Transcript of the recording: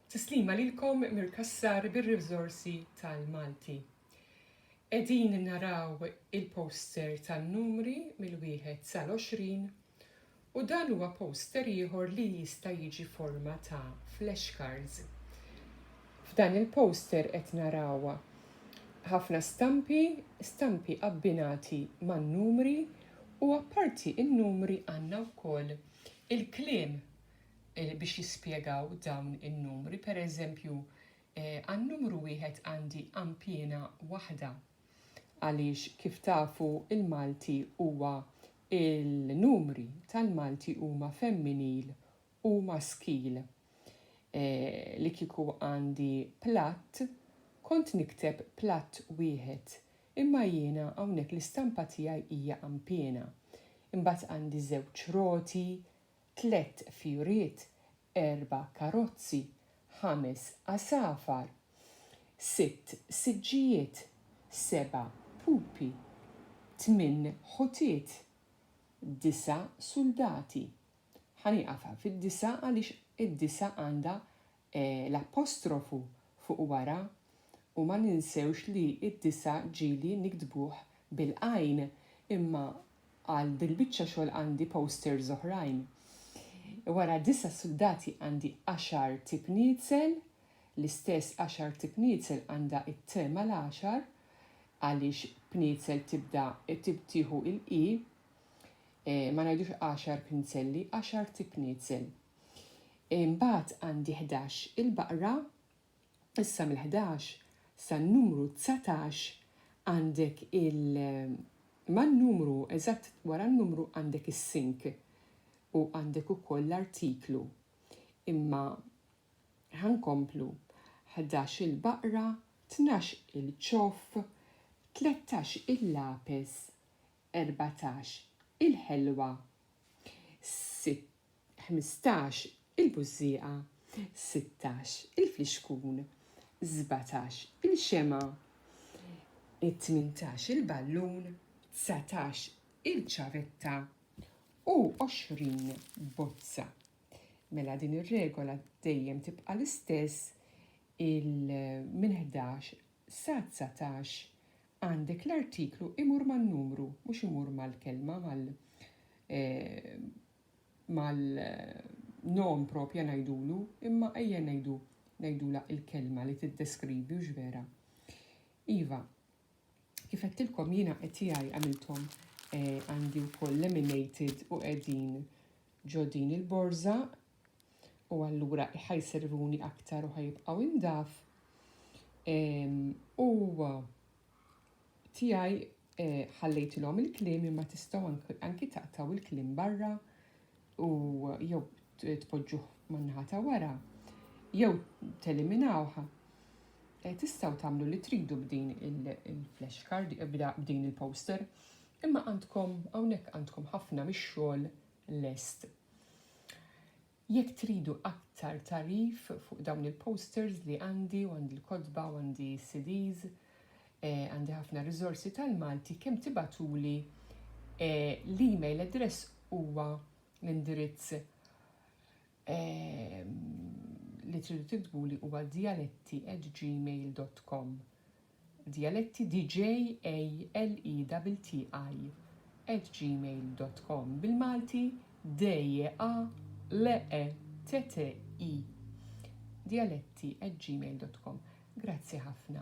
Tislima lilkom mir-kassar bir-riżorsi tal-Malti. Qegħdin naraw il-poster tan-numri mill-1 sal-20 u dan huwa poster ieħor li jista' jiġi forma ta' flashcards. F'dan il-poster qed naraw ħafna stampi abbinati man-numri u apparti in-numri għandna wkoll il-kliem biex jispjegaw dawn in-numri. Pereżempju, għan-numru 1 għandi ampjena waħda għaliex kif tafu il-Malti huwa il-numri tal-Malti huma femminil u maskil. Li kieku għandi platt, kont nikteb platt wieħed, imma jiena hawnhekk l-istampa tiegħi hija ampjena. Imbagħad għandi 2 roti, 3 fjuriet, 4 karozzi, 5 asafar, 6 siġġijiet, 7 pupi, 8 ħutiet, 9 soldati. Ħaniqafa fid-9 għaliex id-9 għandha l-apostrofu fuq wara u ma ninsewx li id-9 ġieli nikdbuh bil-qajn imma għal dil-biċċa xogħol għandi posters oħrajn. Wara 9 soldati għandi 10 tipnietzel, l-istess 10 tipnietzel għandha it-T mal-10 għaliex pnietzel tibtieħu il-I, ma ngħidux 10 pinzelli, 10 tipnietzel. Imbagħad għandi 11 il-baqra, issa mill-11 san-numru 19 għandek man-numru eżatt wara n-numru għandek is-sink u għandek ukoll l-artiklu. Imma ħankomplu 11 il-baqra, 12 il-ċoff, 13 il-lapis, 14 il-ħelwa, 15 il-bużieqa, 16 il-flixkun, 17 il-xema, 18 il-ballun, 19 il-ċavetta u 20 bozza. Mela din ir-regola dejjem tibqa' l-istess minn 11 sa 19 għandek l-artiklu imur man-numru, mhux imur mal-kelma mal-nom propja ngħidulu, imma ejja ngħidula il-kelma li tiddeskrivi u vera. Iva, kif qedtilkom jiena qed tiegħi għamilthom għandi wkoll laminated u qegħdin ġodin il-borża u allura ħajservuni aktar u ħajibqgħu indaf. U tiegħi ħallejtilhom il-kliem imma tistgħu anki taqtaw il-kliem barra u jew tpoġġuh man-naħa ta' wara jew teliminawha. Tistgħu tagħmlu li tridu b'din il-flashcard, b'din il-poster, imma hawnhekk għandkom ħafna mix-xogħol lest. Jekk tridu aktar tarif fuq dawn il-posters li għandi u għandi l-kodba u għandi CDs, għandi ħafna riżorsi tal-Malti, kemm tibatuli l-email address huwa l-indirizz li tridu tiktbuli huwa dialetti@gmail.com. Dialetti DJALETTI@gmail.com bil-Malti DEALETTI dialetti@gmail.com. Grazzi ħafna.